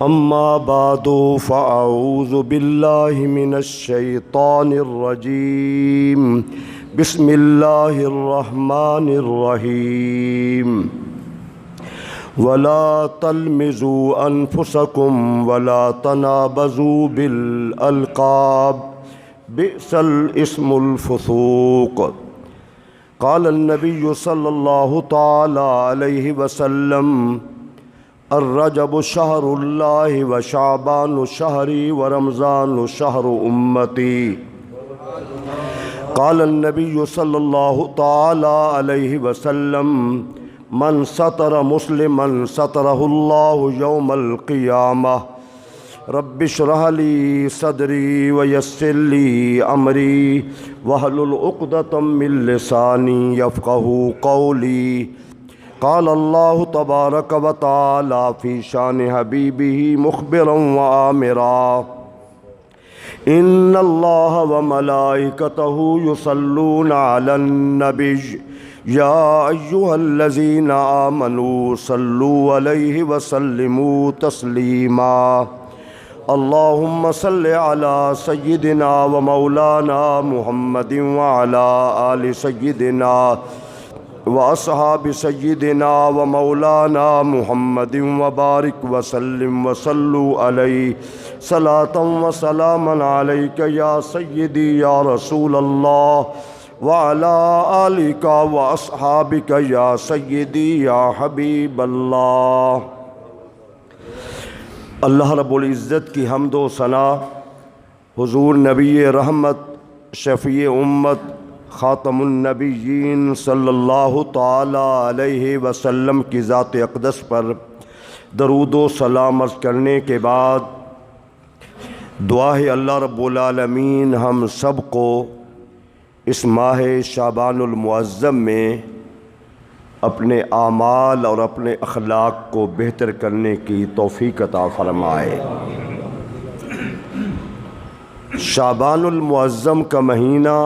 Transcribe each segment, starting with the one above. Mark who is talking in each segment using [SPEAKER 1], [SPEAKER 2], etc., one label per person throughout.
[SPEAKER 1] أما بعد فأعوذ بالله من الشيطان الرجيم بسم الله الرحمن الرحيم ولا تلمزوا أنفسكم ولا تنابزوا بالألقاب بئس الاسم الفسوق قال النبي صلى الله تعالى عليه وسلم الرجب شهر الله وشعبان شهري ورمضان شهر أمتي قال النبي صلى الله تعالى عليه وسلم من ستر مسلما ستره الله يوم القيامة رب اشرح لي صدري ويسر لي أمري واحلل عقدة من لساني يفقهوا قولي قال الله تبارك وتعالى في شان حبيبه مخبرا وآمرا إن الله وملائكته يصلون على النبي يا أيها الذين آمنوا صلوا عليه وسلموا تسليما اللهم صل على سيدنا ومولانا محمد وعلى آل سيدنا وأصحاب سيدنا ومولانا محمد وبارك وسلم وصلوا عليه صلاة وسلاما عليك يا سيدي يا رسول الله وعلى آلك وأصحابك يا سيدي يا حبيب اللہ۔ اللہ رب العزت کی حمد و ثنا حضور نبی رحمت شفیع امت خاتم النبیین صلی اللہ تعالی علیہ وسلم کی ذات اقدس پر درود و سلام عرض کرنے کے بعد دعا ہے اللہ رب العالمین ہم سب کو اس ماہ شعبان المعظم میں اپنے اعمال اور اپنے اخلاق کو بہتر کرنے کی توفیق عطا فرمائے۔ شعبان المعظم کا مہینہ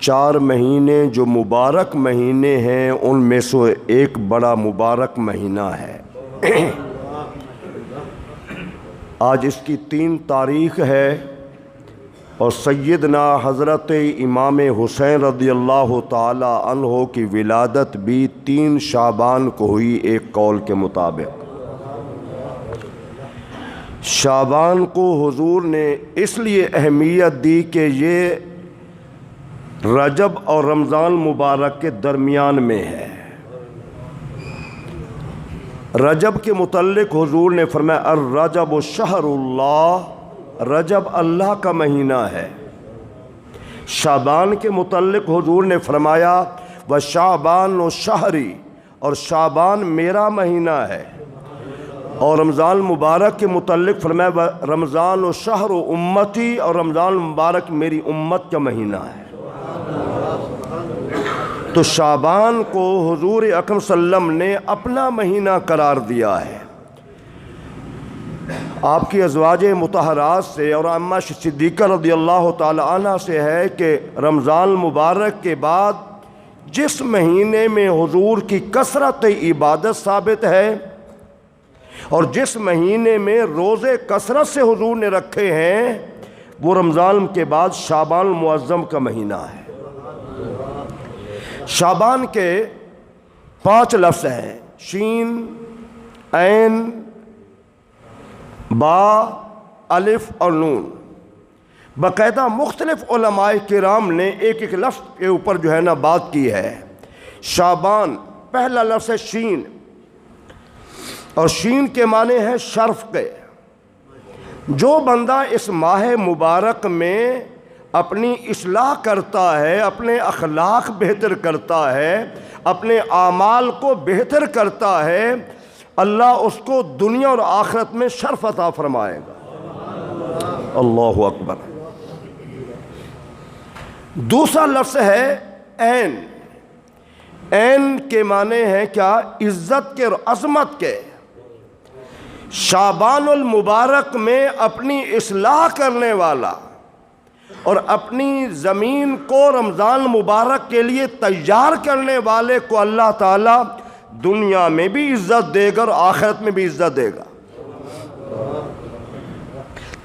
[SPEAKER 1] 4 مہینے جو مبارک مہینے ہیں ان میں سے ایک بڑا مبارک مہینہ ہے۔ آج اس کی 3 تاریخ ہے اور سیدنا حضرت امام حسین رضی اللہ تعالی عنہ کی ولادت بھی 3 شعبان کو ہوئی ایک قول کے مطابق۔ شعبان کو حضور نے اس لیے اہمیت دی کہ یہ رجب اور رمضان مبارک کے درمیان میں ہے۔ رجب کے متعلق حضور نے فرمایا الرجب شہر اللہ، رجب اللہ کا مہینہ ہے۔ شعبان کے متعلق حضور نے فرمایا وشعبان شہری، اور شعبان میرا مہینہ ہے۔ اور رمضان مبارک کے متعلق فرمایا رمضان شہر امتی، اور رمضان مبارک میری امت کا مہینہ ہے۔ تو شعبان کو حضور اکرم صلی اللہ علیہ وسلم نے اپنا مہینہ قرار دیا ہے۔ آپ کی ازواج مطہرات سے اور امّہ صدیقہ رضی اللہ تعالی عنہ سے ہے کہ رمضان مبارک کے بعد جس مہینے میں حضور کی کثرت عبادت ثابت ہے اور جس مہینے میں روزے کثرت سے حضور نے رکھے ہیں وہ رمضان کے بعد شعبان المعظم کا مہینہ ہے۔ شعبان کے 5 لفظ ہیں، شین، عین، با، الف اور نون۔ باقاعدہ مختلف علماء کرام نے ایک ایک لفظ کے اوپر جو ہے نا بات کی ہے۔ شعبان پہلا لفظ ہے شین، اور شین کے معنی ہے شرف کے۔ جو بندہ اس ماہ مبارک میں اپنی اصلاح کرتا ہے، اپنے اخلاق بہتر کرتا ہے، اپنے اعمال کو بہتر کرتا ہے، اللہ اس کو دنیا اور آخرت میں شرف عطا فرمائے گا۔ اللہ اکبر۔ دوسرا لفظ ہے عین۔ عین کے معنی ہے کیا؟ عزت کے اور عظمت کے۔ شعبان المبارک میں اپنی اصلاح کرنے والا اور اپنی زمین کو رمضان مبارک کے لیے تیار کرنے والے کو اللہ تعالیٰ دنیا میں بھی عزت دے گا اور آخرت میں بھی عزت دے گا۔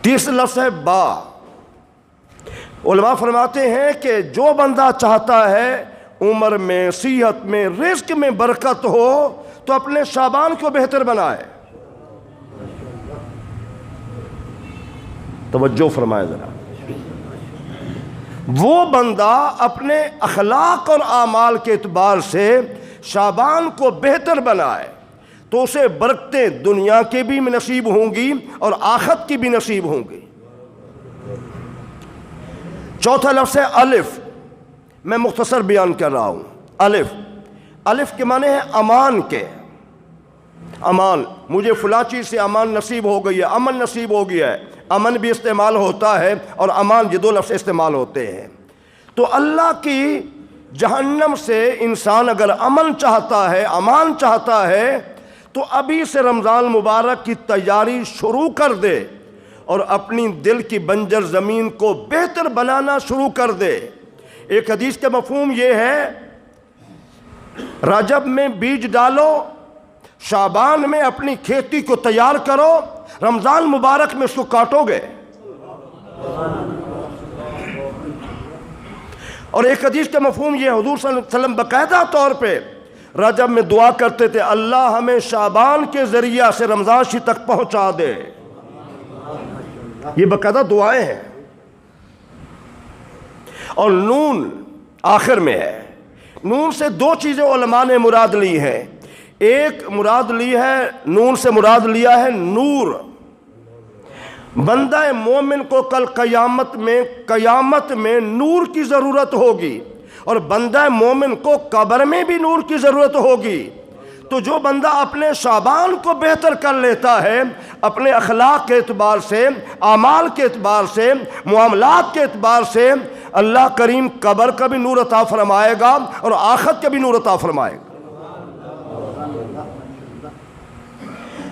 [SPEAKER 1] تیسرا لفظ ہے با۔ علماء فرماتے ہیں کہ جو بندہ چاہتا ہے عمر میں، صحت میں، رزق میں برکت ہو تو اپنے شعبان کو بہتر بنائے۔ توجہ فرمائے ذرا، وہ بندہ اپنے اخلاق اور اعمال کے اعتبار سے شعبان کو بہتر بنائے تو اسے برکتیں دنیا کے بھی نصیب ہوں گی اور آخرت کی بھی نصیب ہوں گی۔ چوتھا لفظ ہے الف، میں مختصر بیان کر رہا ہوں۔ الف، الف کے معنی ہے امان کے، امان، مجھے فلاں چیز سے امان نصیب ہو گئی ہے، امن نصیب ہو گیا ہے۔ امن بھی استعمال ہوتا ہے اور امان، یہ دو لفظ استعمال ہوتے ہیں۔ تو اللہ کی جہنم سے انسان اگر امن چاہتا ہے، امان چاہتا ہے، تو ابھی سے رمضان مبارک کی تیاری شروع کر دے اور اپنی دل کی بنجر زمین کو بہتر بنانا شروع کر دے۔ ایک حدیث کا مفہوم یہ ہے، رجب میں بیج ڈالو، شعبان میں اپنی کھیتی کو تیار کرو، رمضان مبارک میں اس کو کاٹو گے۔ اور ایک حدیث کا مفہوم یہ، حضور صلی اللہ علیہ وسلم باقاعدہ طور پہ رجب میں دعا کرتے تھے، اللہ ہمیں شعبان کے ذریعہ سے رمضان شریف تک پہنچا دے۔ یہ باقاعدہ دعائیں ہیں۔ اور نون آخر میں ہے۔ نون سے دو چیزیں علماء نے مراد لی ہیں۔ ایک مراد لی ہے، نون سے مراد لیا ہے نور۔ بندہ مومن کو کل قیامت میں نور کی ضرورت ہوگی، اور بندہ مومن کو قبر میں بھی نور کی ضرورت ہوگی۔ تو جو بندہ اپنے شعبان کو بہتر کر لیتا ہے، اپنے اخلاق کے اعتبار سے، اعمال کے اعتبار سے، معاملات کے اعتبار سے، اللہ کریم قبر کا بھی نور عطا فرمائے گا اور آخرت کا بھی نور عطا فرمائے گا۔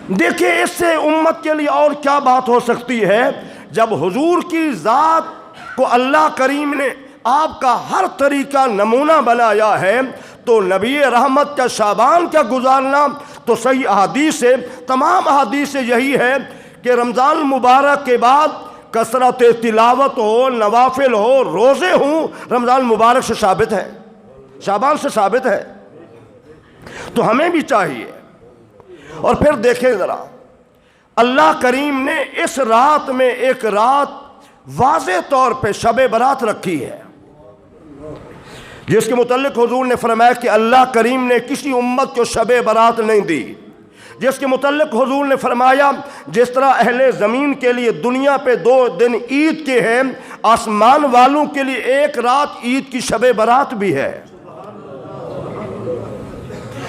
[SPEAKER 1] دیکھیں اس سے امت کے لیے اور کیا بات ہو سکتی ہے، جب حضور کی ذات کو اللہ کریم نے آپ کا ہر طریقہ نمونہ بنایا ہے، تو نبی رحمت کا شعبان کا گزارنا تو صحیح احادیث سے، تمام احادیث سے یہی ہے کہ رمضان مبارک کے بعد کثرت تلاوت ہو، نوافل ہو، روزے ہوں، رمضان مبارک سے ثابت ہے، شعبان سے ثابت ہے۔ تو ہمیں بھی چاہیے۔ اور پھر دیکھیں ذرا، اللہ کریم نے اس رات میں ایک رات واضح طور پہ شب برات رکھی ہے، جس کے متعلق حضور نے فرمایا کہ اللہ کریم نے کسی امت کو شب برات نہیں دی۔ جس کے متعلق حضور نے فرمایا جس طرح اہل زمین کے لیے دنیا پہ 2 دن عید کے ہیں، آسمان والوں کے لیے ایک رات عید کی شب برات بھی ہے۔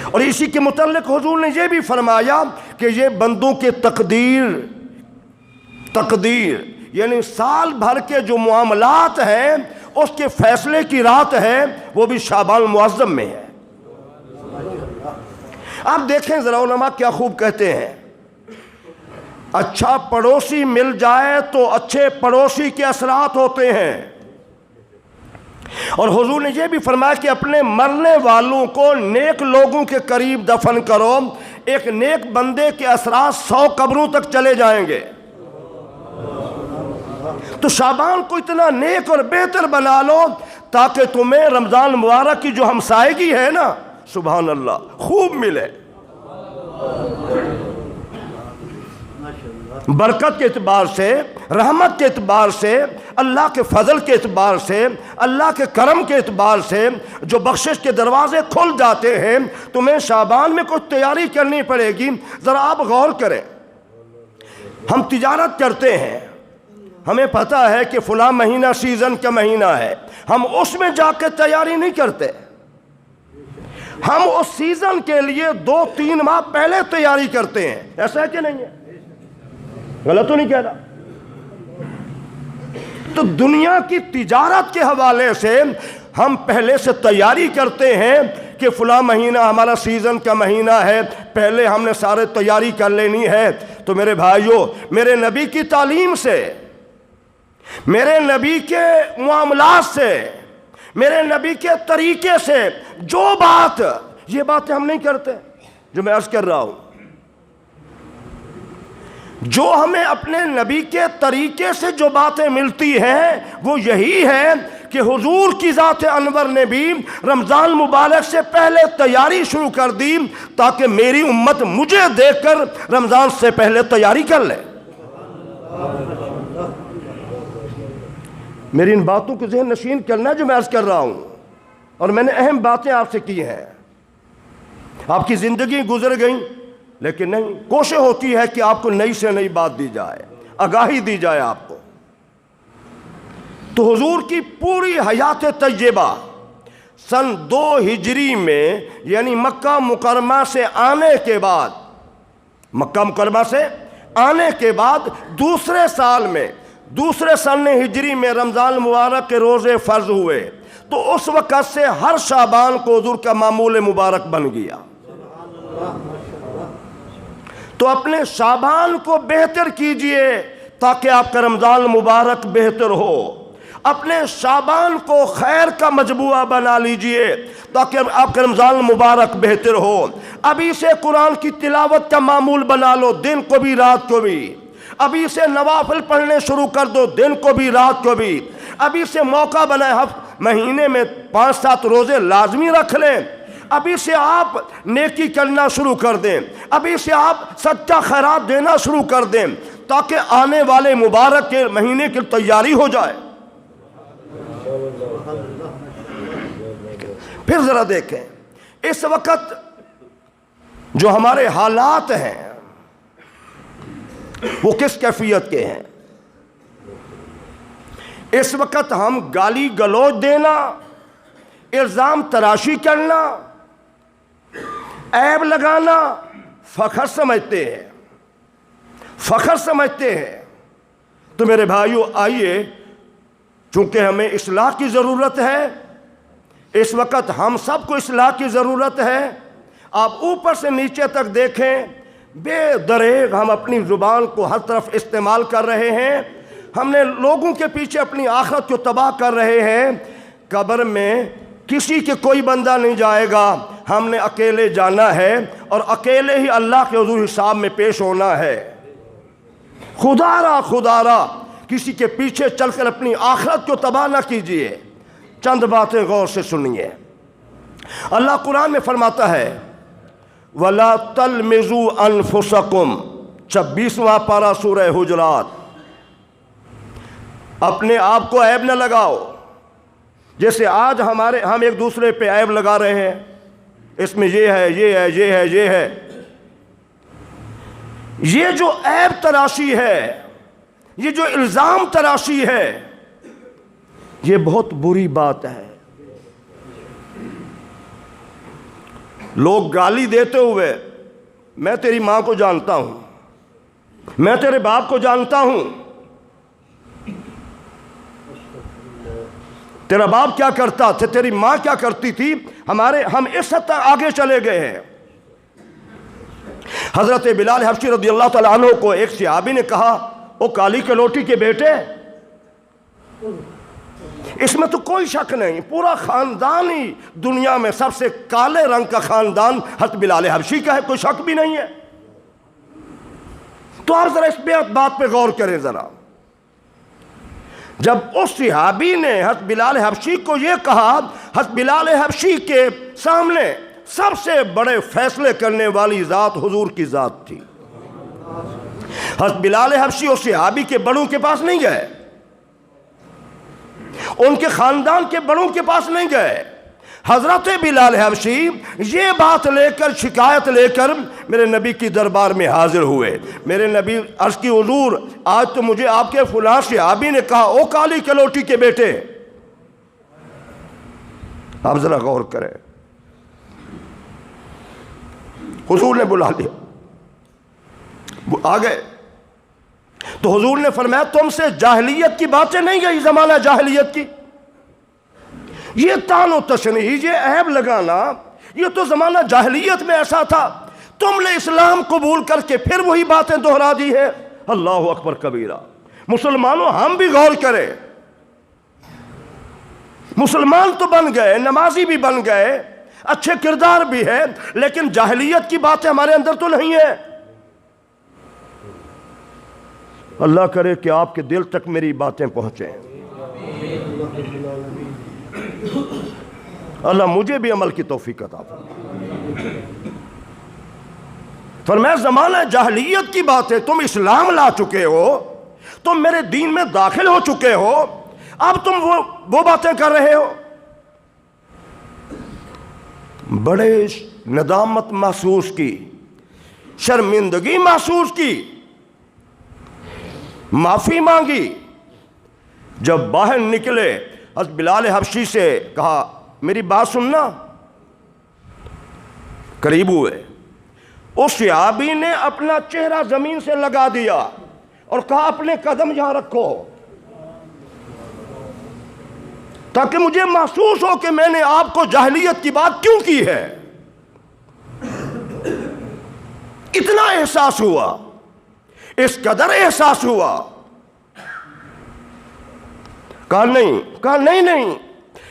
[SPEAKER 1] اور اسی کے متعلق حضور نے یہ بھی فرمایا کہ یہ بندوں کے تقدیر یعنی سال بھر کے جو معاملات ہیں اس کے فیصلے کی رات ہے، وہ بھی شعبان المعظم میں ہے۔ آپ دیکھیں ذرا علماء کیا خوب کہتے ہیں، اچھا پڑوسی مل جائے تو اچھے پڑوسی کے اثرات ہوتے ہیں۔ اور حضور نے یہ بھی فرمایا کہ اپنے مرنے والوں کو نیک لوگوں کے قریب دفن کرو، ایک نیک بندے کے اثرات 100 قبروں تک چلے جائیں گے۔ تو شعبان کو اتنا نیک اور بہتر بنا لو تاکہ تمہیں رمضان مبارک کی جو ہمسائیگی ہے نا، سبحان اللہ، خوب ملے۔ برکت کے اعتبار سے، رحمت کے اعتبار سے، اللہ کے فضل کے اعتبار سے، اللہ کے کرم کے اعتبار سے جو بخشش کے دروازے کھل جاتے ہیں، تمہیں شعبان میں کچھ تیاری کرنی پڑے گی۔ ذرا آپ غور کریں، ہم تجارت کرتے ہیں، ہمیں پتہ ہے کہ فلاں مہینہ سیزن کا مہینہ ہے، ہم اس میں جا کے تیاری نہیں کرتے، ہم اس سیزن کے لیے 2-3 ماہ پہلے تیاری کرتے ہیں۔ ایسا ہے کہ نہیں ہے؟ غلط تو نہیں کہہ رہا؟ تو دنیا کی تجارت کے حوالے سے ہم پہلے سے تیاری کرتے ہیں کہ فلاں مہینہ ہمارا سیزن کا مہینہ ہے، پہلے ہم نے سارے تیاری کر لینی ہے۔ تو میرے بھائیوں، میرے نبی کی تعلیم سے، میرے نبی کے معاملات سے، میرے نبی کے طریقے سے جو بات، یہ باتیں ہم نہیں کرتے جو میں عرض کر رہا ہوں۔ جو ہمیں اپنے نبی کے طریقے سے جو باتیں ملتی ہیں وہ یہی ہے کہ حضور کی ذات انور نے بھی رمضان مبارک سے پہلے تیاری شروع کر دی تاکہ میری امت مجھے دیکھ کر رمضان سے پہلے تیاری کر لے۔ میری ان باتوں کو ذہن نشین کرنا جو میں عرض کر رہا ہوں، اور میں نے اہم باتیں آپ سے کی ہیں۔ آپ کی زندگی گزر گئیں لیکن نہیں، کوشش ہوتی ہے کہ آپ کو نئی سے نئی بات دی جائے، آگاہی دی جائے آپ کو۔ تو حضور کی پوری حیات طیبہ سن 2 ہجری میں، یعنی مکہ مکرمہ سے آنے کے بعد، مکہ مکرمہ سے آنے کے بعد دوسرے سال میں، دوسرے سن ہجری میں رمضان مبارک کے روزے فرض ہوئے، تو اس وقت سے ہر شعبان کو حضور کا معمول مبارک بن گیا۔ تو اپنے شعبان کو بہتر کیجئے تاکہ آپ کا رمضان مبارک بہتر ہو۔ اپنے شعبان کو خیر کا مجموعہ بنا لیجئے تاکہ آپ کا رمضان مبارک بہتر ہو۔ ابھی سے قرآن کی تلاوت کا معمول بنا لو، دن کو بھی رات کو بھی۔ ابھی سے نوافل پڑھنے شروع کر دو، دن کو بھی رات کو بھی۔ ابھی سے موقع بنائے، مہینے میں 5-7 روزے لازمی رکھ لیں۔ ابھی سے آپ نیکی کرنا شروع کر دیں، ابھی سے آپ صدقہ خیرات دینا شروع کر دیں تاکہ آنے والے مبارک کے مہینے کی تیاری ہو جائے۔ پھر ذرا دیکھیں اس وقت جو ہمارے حالات ہیں وہ کس کیفیت کے ہیں۔ اس وقت ہم گالی گلوچ دینا، الزام تراشی کرنا، عیب لگانا فخر سمجھتے ہیں، فخر سمجھتے ہیں۔ تو میرے بھائیو آئیے، چونکہ ہمیں اصلاح کی ضرورت ہے، اس وقت ہم سب کو اصلاح کی ضرورت ہے۔ آپ اوپر سے نیچے تک دیکھیں، بے دریغ ہم اپنی زبان کو ہر طرف استعمال کر رہے ہیں۔ ہم نے لوگوں کے پیچھے اپنی آخرت کو تباہ کر رہے ہیں۔ قبر میں کسی کے کوئی بندہ نہیں جائے گا، ہم نے اکیلے جانا ہے اور اکیلے ہی اللہ کے حضور حساب میں پیش ہونا ہے۔ خدا را کسی کے پیچھے چل کر اپنی آخرت کو تباہ نہ کیجیے۔ چند باتیں غور سے سنیے۔ اللہ قرآن میں فرماتا ہے وَلَا تَلْمِزُوا أَنفُسَكُمْ، 26واں پارہ سورہ حجرات۔ اپنے آپ کو عیب نہ لگاؤ، جیسے آج ہم ایک دوسرے پہ عیب لگا رہے ہیں، اس میں یہ ہے، یہ ہے، یہ ہے، یہ ہے۔ یہ جو عیب تراشی ہے، یہ جو الزام تراشی ہے، یہ بہت بری بات ہے۔ لوگ گالی دیتے ہوئے، میں تیری ماں کو جانتا ہوں، میں تیرے باپ کو جانتا ہوں، تیرا باپ کیا کرتا تھا، تیری ماں کیا کرتی تھی، ہم اس حد تک آگے چلے گئے ہیں۔ حضرت بلال حبشی رضی اللہ تعالیٰ عنہ کو ایک صحابی نے کہا، او کالی کلوٹی کے بیٹے، اس میں تو کوئی شک نہیں، پورا خاندان ہی دنیا میں سب سے کالے رنگ کا خاندان حضرت بلال حبشی کا ہے، کوئی شک بھی نہیں ہے۔ تو آپ ذرا اس بات پہ غور کریں ذرا۔ جب اس صحابی نے حضرت بلال حبشی کو یہ کہا، حضرت بلال حبشی کے سامنے سب سے بڑے فیصلے کرنے والی ذات حضور کی ذات تھی۔ حضرت بلال حبشی اور صحابی کے بڑوں کے پاس نہیں گئے، ان کے خاندان کے بڑوں کے پاس نہیں گئے۔ حضرت بلال حبشی یہ بات لے کر، شکایت لے کر میرے نبی کی دربار میں حاضر ہوئے۔ میرے نبی عرض کی حضور، آج تو مجھے آپ کے فلاں صحابی نے کہا، او کالی کلوٹی کے بیٹے۔ آپ ذرا غور کریں، حضور نے بلا لیا، آ گئے تو حضور نے فرمایا تم سے جاہلیت کی باتیں نہیں گئی، زمانہ جاہلیت کی، یہ طعن و تشنیع، یہ عیب لگانا، یہ تو زمانہ جاہلیت میں ایسا تھا، تم نے اسلام قبول کر کے پھر وہی باتیں دہرا دی ہے۔ اللہ اکبر کبیرہ۔ مسلمانوں ہم بھی غور کریں، مسلمان تو بن گئے، نمازی بھی بن گئے، اچھے کردار بھی ہے، لیکن جاہلیت کی باتیں ہمارے اندر تو نہیں ہے۔ اللہ کرے کہ آپ کے دل تک میری باتیں پہنچیں. اللہ مجھے بھی عمل کی توفیق عطا فرمائے. فرمایا زمانہ جاہلیت کی باتیں تم اسلام لا چکے ہو، تم میرے دین میں داخل ہو چکے ہو، اب تم وہ باتیں کر رہے ہو. بڑے ندامت محسوس کی، شرمندگی محسوس کی، معافی مانگی. جب باہر نکلے حضرت بلال حبشی سے کہا میری بات سننا. قریب ہوئے، اس صحابی نے اپنا چہرہ زمین سے لگا دیا اور کہا اپنے قدم یہاں رکھو تاکہ مجھے محسوس ہو کہ میں نے آپ کو جاہلیت کی بات کیوں کی ہے. اتنا احساس ہوا، اس قدر احساس ہوا. کہا نہیں،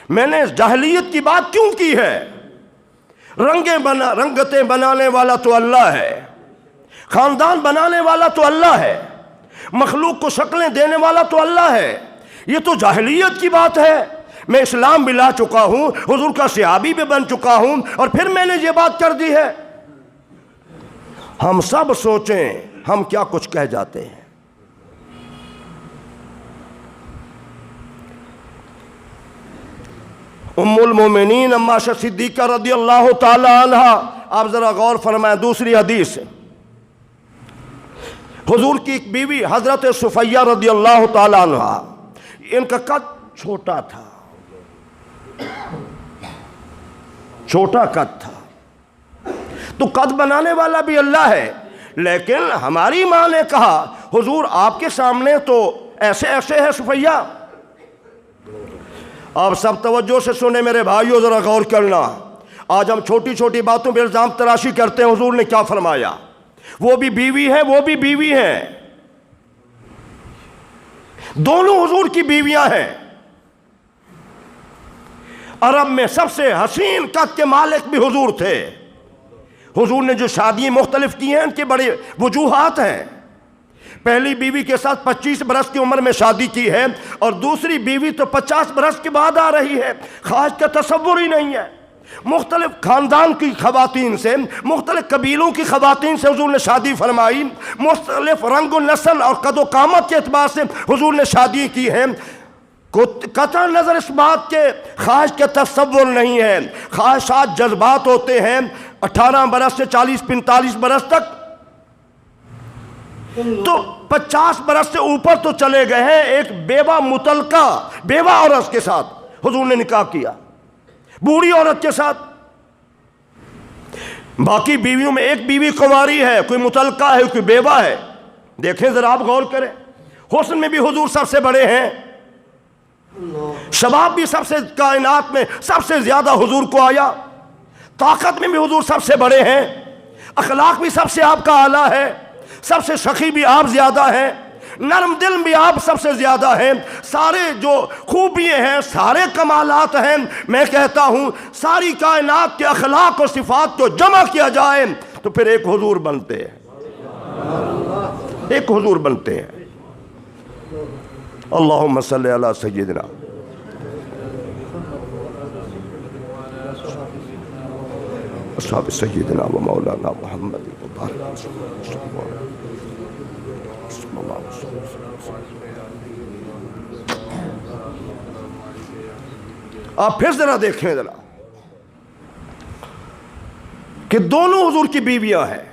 [SPEAKER 1] میں نے جاہلیت کی بات کیوں کی ہے. رنگتیں بنانے والا تو اللہ ہے، خاندان بنانے والا تو اللہ ہے، مخلوق کو شکلیں دینے والا تو اللہ ہے. یہ تو جاہلیت کی بات ہے. میں اسلام بھی لا چکا ہوں، حضور کا صحابی بھی بن چکا ہوں، اور پھر میں نے یہ بات کر دی ہے. ہم سب سوچیں ہم کیا کچھ کہہ جاتے ہیں. ام المومنین اما عائشہ صدیقہ رضی اللہ تعالی عنہ، آپ ذرا غور فرمائیں دوسری حدیث. حضور کی ایک بیوی حضرت صفیہ رضی اللہ تعالی عنہ، ان کا قد چھوٹا تھا، چھوٹا قد تھا. تو قد بنانے والا بھی اللہ ہے، لیکن ہماری ماں نے کہا حضور آپ کے سامنے تو ایسے ہے صفیہ. آپ سب توجہ سے سنیں میرے بھائیو، ذرا غور کرنا. آج ہم چھوٹی چھوٹی باتوں پہ الزام تراشی کرتے ہیں. حضور نے کیا فرمایا؟ وہ بھی بیوی ہے، وہ بھی بیوی ہیں، دونوں حضور کی بیویاں ہیں. عرب میں سب سے حسین قد کے مالک بھی حضور تھے. حضور نے جو شادیاں مختلف کی ہیں ان کے بڑے وجوہات ہیں. پہلی بیوی کے ساتھ 25 برس کی عمر میں شادی کی ہے، اور دوسری بیوی تو 50 برس کے بعد آ رہی ہے. خواہش کا تصور ہی نہیں ہے. مختلف خاندان کی خواتین سے، مختلف قبیلوں کی خواتین سے حضور نے شادی فرمائی. مختلف رنگ و نسل اور قد و قامت کے اعتبار سے حضور نے شادی کی ہیں. قطع نظر اس بات کے خواہش کا تصور نہیں ہے. خواہشات جذبات ہوتے ہیں. 18 برس سے 40-45 برس تک، تو 50 برس سے اوپر تو چلے گئے ہیں. ایک بیوہ مطلقہ، بیوہ عورت کے ساتھ حضور نے نکاح کیا، بوڑھی عورت کے ساتھ. باقی بیویوں میں ایک بیوی کنواری ہے، کوئی مطلقہ ہے، کوئی بیوہ ہے. دیکھیں ذرا آپ غور کریں. حسن میں بھی حضور سب سے بڑے ہیں، شباب بھی سب سے کائنات میں سب سے زیادہ حضور کو آیا. طاقت میں بھی حضور سب سے بڑے ہیں، اخلاق بھی سب سے آپ کا اعلیٰ ہے، سب سے سخی بھی آپ زیادہ ہیں، نرم دل بھی آپ سب سے زیادہ ہیں. سارے جو خوبیاں ہیں، سارے کمالات ہیں، میں کہتا ہوں ساری کائنات کے اخلاق اور صفات کو جمع کیا جائے تو پھر ایک حضور بنتے ہیں، ایک حضور بنتے ہیں. اللہم صلی علی سیدنا اصحاب سیدنا و مولانا محمد آپ پھر ذرا دیکھیں ذرا کہ دونوں حضور کی بیویاں ہیں،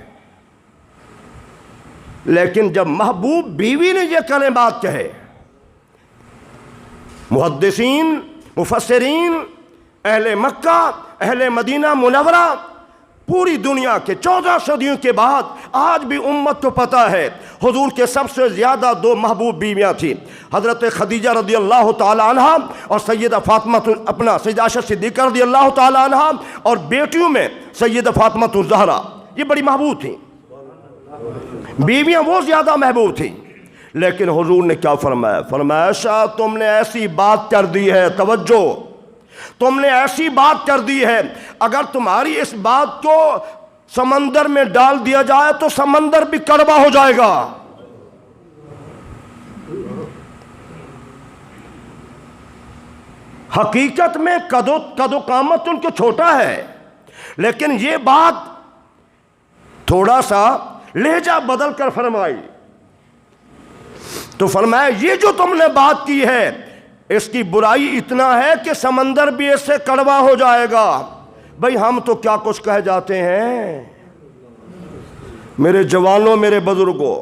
[SPEAKER 1] لیکن جب محبوب بیوی نے یہ کلمات کہے، محدثین، مفسرین، اہل مکہ، اہل مدینہ منورہ، پوری دنیا کے 14 صدیوں کے بعد آج بھی امت کو پتہ ہے حضور کے سب سے زیادہ 2 محبوب بیویاں تھیں، حضرت خدیجہ رضی اللہ تعالی عنہ اور سیدہ فاطمہ سیدہ عائشہ صدیقہ رضی اللہ تعالی عنہ، اور بیٹیوں میں سیدہ فاطمہ الزہرا. یہ بڑی محبوب تھیں بیویاں، وہ زیادہ محبوب تھیں. لیکن حضور نے کیا فرمایا؟ فرمایا عائشہ تم نے ایسی بات کر دی ہے، توجہ، تم نے ایسی بات کر دی ہے، اگر تمہاری اس بات کو سمندر میں ڈال دیا جائے تو سمندر بھی کڑوا ہو جائے گا. حقیقت میں قد و قامت ان کو چھوٹا ہے، لیکن یہ بات تھوڑا سا لہجہ بدل کر فرمائی تو فرمایا یہ جو تم نے بات کی ہے اس کی برائی اتنا ہے کہ سمندر بھی اس سے کڑوا ہو جائے گا۔ بھئی ہم تو کیا کچھ کہہ جاتے ہیں میرے جوانوں، میرے بزرگوں،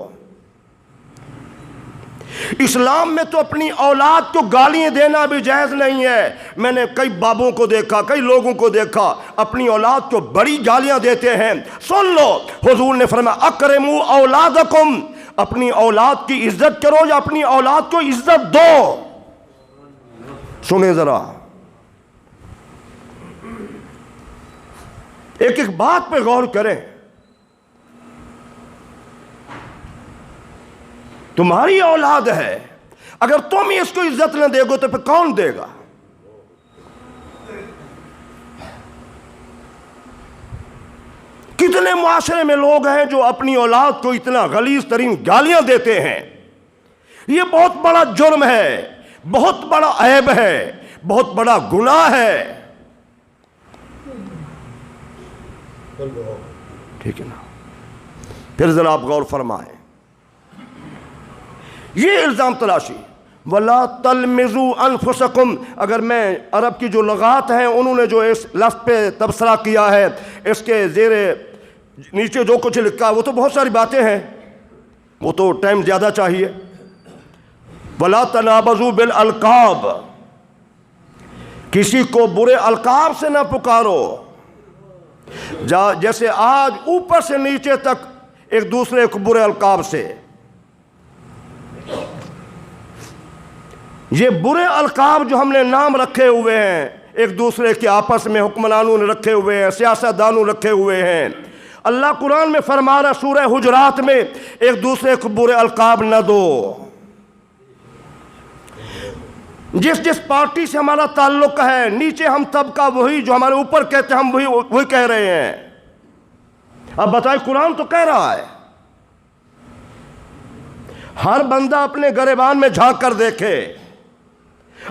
[SPEAKER 1] اسلام میں تو اپنی اولاد کو گالیاں دینا بھی جائز نہیں ہے۔ میں نے کئی بابوں کو دیکھا، کئی لوگوں کو دیکھا اپنی اولاد کو بڑی گالیاں دیتے ہیں۔ سن لو، حضور نے فرمایا اکرموا اولادکم، اپنی اولاد کی عزت کرو یا اپنی اولاد کو عزت دو۔ سنیں ذرا، ایک ایک بات پہ غور کریں۔ تمہاری اولاد ہے، اگر تم ہی اس کو عزت نہ دے گو تو پھر کون دے گا؟ کتنے معاشرے میں لوگ ہیں جو اپنی اولاد کو اتنا غلیظ ترین گالیاں دیتے ہیں۔ یہ بہت بڑا جرم ہے، بہت بڑا عیب ہے، بہت بڑا گناہ ہے۔ ٹھیک ہے نا؟ پھر ذرا آپ غور فرمائیں، یہ الزام تلاشی وَلَا تَلْمِزُوا أَنفُسَكُمْ، اگر میں عرب کی جو لغات ہیں انہوں نے جو اس لفظ پہ تبصرہ کیا ہے، اس کے زیر نیچے جو کچھ لکھا وہ تو بہت ساری باتیں ہیں، وہ تو ٹائم زیادہ چاہیے۔ وَلَا تَنَابَزُوا بِالْأَلْقَابِ، کسی کو برے القاب سے نہ پکارو، جیسے آج اوپر سے نیچے تک ایک دوسرے کو برے القاب سے۔ یہ برے القاب جو ہم نے نام رکھے ہوئے ہیں ایک دوسرے کے آپس میں، حکمرانوں نے رکھے ہوئے ہیں، سیاستدانوں رکھے ہوئے ہیں، اللہ قرآن میں فرما رہا سورہ حجرات میں ایک دوسرے کو برے القاب نہ دو۔ جس پارٹی سے ہمارا تعلق ہے، نیچے ہم طبقہ وہی جو ہمارے اوپر کہتے ہیں ہم وہی کہہ رہے ہیں۔ اب بتائیں، قرآن تو کہہ رہا ہے ہر بندہ اپنے گریبان میں جھانک کر دیکھے،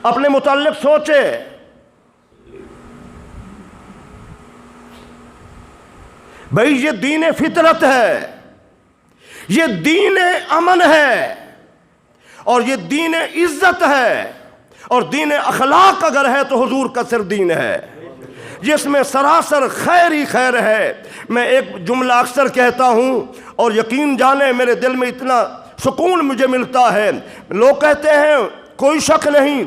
[SPEAKER 1] اپنے متعلق سوچے۔ بھئی یہ دین فطرت ہے، یہ دین امن ہے، اور یہ دین عزت ہے، اور دین اخلاق اگر ہے تو حضور کا صرف دین ہے جس میں سراسر خیر ہی خیر ہے۔ میں ایک جملہ اکثر کہتا ہوں اور یقین جانے میرے دل میں اتنا سکون مجھے ملتا ہے۔ لوگ کہتے ہیں کوئی شک نہیں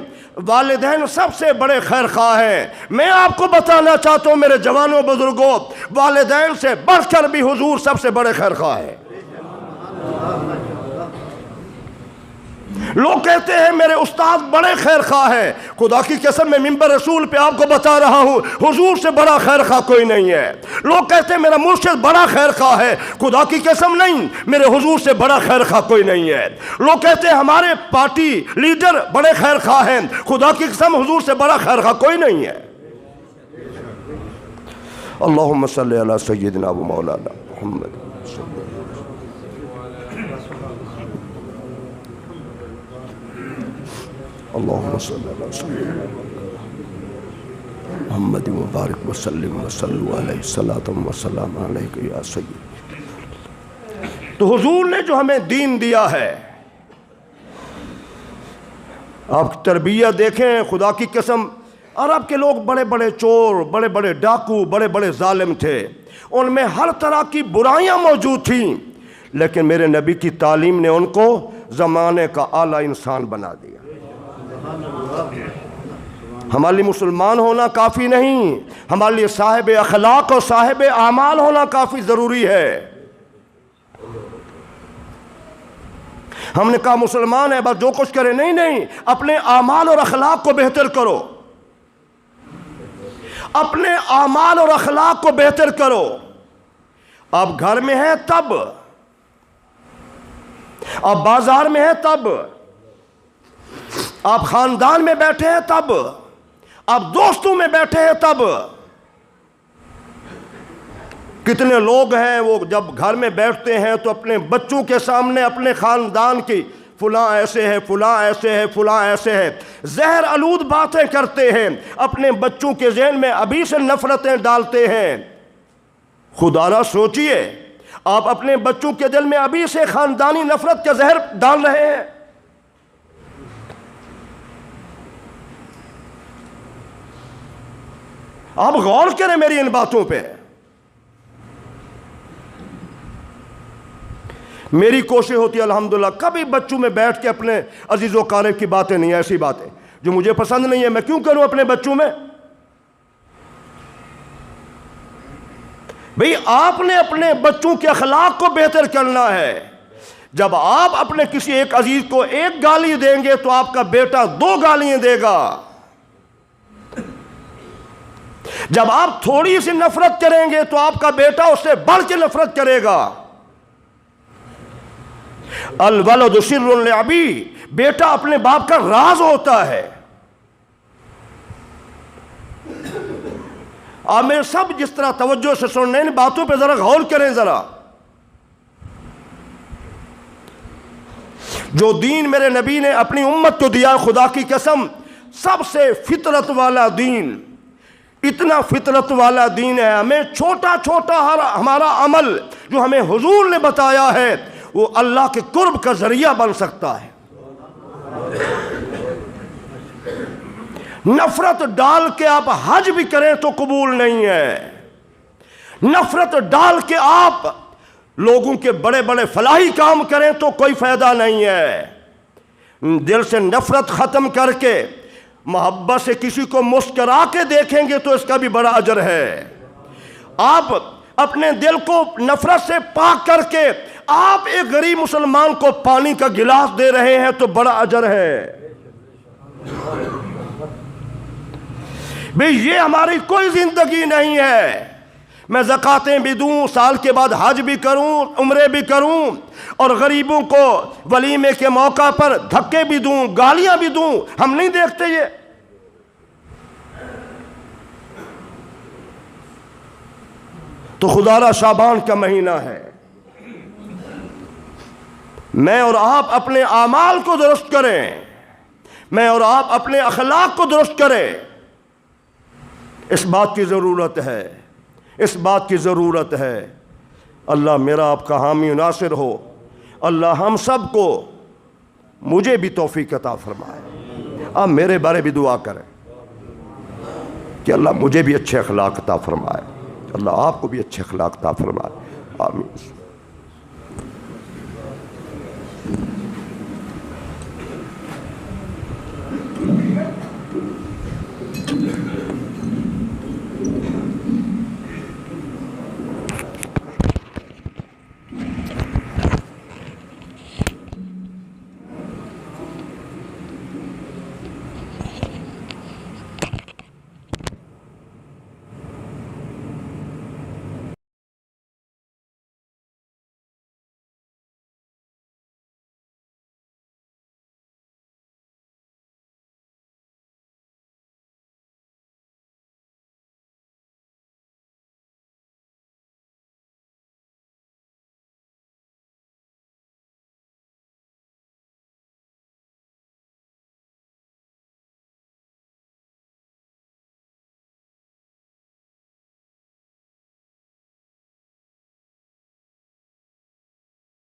[SPEAKER 1] والدین سب سے بڑے خیر خواہ ہیں۔ میں آپ کو بتانا چاہتا ہوں میرے جوانوں بزرگوں، والدین سے بڑھ کر بھی حضور سب سے بڑے خیر خواہ ہیں۔ لوگ کہتے ہیں میرے استاد بڑے خیر خواہ ہیں، خدا کی قسم میں منبر رسول پہ آپ کو بتا رہا ہوں حضور سے بڑا خیر خواہ کوئی نہیں ہے۔ لوگ کہتے ہیں میرا مرشد بڑا خیر خواہ ہے، خدا کی قسم نہیں، میرے حضور سے بڑا خیر خواہ کوئی نہیں ہے۔ لوگ کہتے ہیں ہمارے پارٹی لیڈر بڑے خیر خواہ ہیں، خدا کی قسم حضور سے بڑا خیر خواہ کوئی نہیں ہے۔ اللہم صلی علی سیدنا و مولانا محمد۔ اللہم صلی اللہ سیدنا محمد مبارک وسلم وصلو علیہ الصلاۃ والسلام علیک یا سید۔ تو حضور نے جو ہمیں دین دیا ہے، آپ تربیت دیکھیں، خدا کی قسم عرب کے لوگ بڑے بڑے چور، بڑے بڑے ڈاکو، بڑے بڑے ظالم تھے، ان میں ہر طرح کی برائیاں موجود تھیں، لیکن میرے نبی کی تعلیم نے ان کو زمانے کا اعلیٰ انسان بنا دیا۔ ہمارے لیے مسلمان ہونا کافی نہیں، ہمارے لیے صاحب اخلاق اور صاحب اعمال ہونا کافی ضروری ہے۔ ہم نے کہا مسلمان ہے بس جو کچھ کرے، نہیں نہیں، اپنے اعمال اور اخلاق کو بہتر کرو، اپنے اعمال اور اخلاق کو بہتر کرو۔ آپ گھر میں ہیں تب، آپ بازار میں ہیں تب، آپ خاندان میں بیٹھے ہیں تب، آپ دوستوں میں بیٹھے ہیں تب۔ کتنے لوگ ہیں وہ جب گھر میں بیٹھتے ہیں تو اپنے بچوں کے سامنے اپنے خاندان کی فلاں ایسے ہے، فلاں ایسے ہے، فلاں ایسے ہے، زہر آلود باتیں کرتے ہیں، اپنے بچوں کے ذہن میں ابھی سے نفرتیں ڈالتے ہیں۔ خدا نہ سوچئے آپ اپنے بچوں کے دل میں ابھی سے خاندانی نفرت کا زہر ڈال رہے ہیں۔ آپ غور کریں میری ان باتوں پہ۔ میری کوشش ہوتی ہے الحمدللہ کبھی بچوں میں بیٹھ کے اپنے عزیز و اقارب کی باتیں نہیں، ایسی باتیں جو مجھے پسند نہیں ہے میں کیوں کروں اپنے بچوں میں؟ بھئی آپ نے اپنے بچوں کے اخلاق کو بہتر کرنا ہے۔ جب آپ اپنے کسی ایک عزیز کو ایک گالی دیں گے تو آپ کا بیٹا 2 گالیاں دے گا۔ جب آپ تھوڑی سی نفرت کریں گے تو آپ کا بیٹا اس سے بڑھ کے نفرت کرے گا۔ الولد سر لابی، بیٹا اپنے باپ کا راز ہوتا ہے۔ آپ میں سب جس طرح توجہ سے سن رہے ہیں ان باتوں پہ ذرا غور کریں ذرا۔ جو دین میرے نبی نے اپنی امت کو دیا، خدا کی قسم سب سے فطرت والا دین، اتنا فطرت والا دین ہے۔ ہمیں چھوٹا چھوٹا ہر ہمارا عمل جو ہمیں حضور نے بتایا ہے وہ اللہ کے قرب کا ذریعہ بن سکتا ہے۔ نفرت ڈال کے آپ حج بھی کریں تو قبول نہیں ہے۔ نفرت ڈال کے آپ لوگوں کے بڑے بڑے فلاحی کام کریں تو کوئی فائدہ نہیں ہے۔ دل سے نفرت ختم کر کے محبت سے کسی کو مسکرا کے دیکھیں گے تو اس کا بھی بڑا اجر ہے۔ آپ اپنے دل کو نفرت سے پاک کر کے آپ ایک غریب مسلمان کو پانی کا گلاس دے رہے ہیں تو بڑا اجر ہے۔ بھئی یہ ہماری کوئی زندگی نہیں ہے۔ میں زکاتیں بھی دوں، سال کے بعد حج بھی کروں، عمرے بھی کروں، اور غریبوں کو ولیمے کے موقع پر دھکے بھی دوں، گالیاں بھی دوں، ہم نہیں دیکھتے یہ؟ تو خدا را شعبان کا مہینہ ہے، میں اور آپ اپنے اعمال کو درست کریں، میں اور آپ اپنے اخلاق کو درست کریں۔ اس بات کی ضرورت ہے، اس بات کی ضرورت ہے۔ اللہ میرا آپ کا حامی و ناصر ہو۔ اللہ ہم سب کو، مجھے بھی توفیق عطا فرمائے۔ آپ میرے بارے بھی دعا کریں کہ اللہ مجھے بھی اچھے اخلاق عطا فرمائے، اللہ آپ کو بھی اچھے اخلاق عطا فرمائے۔ آمین۔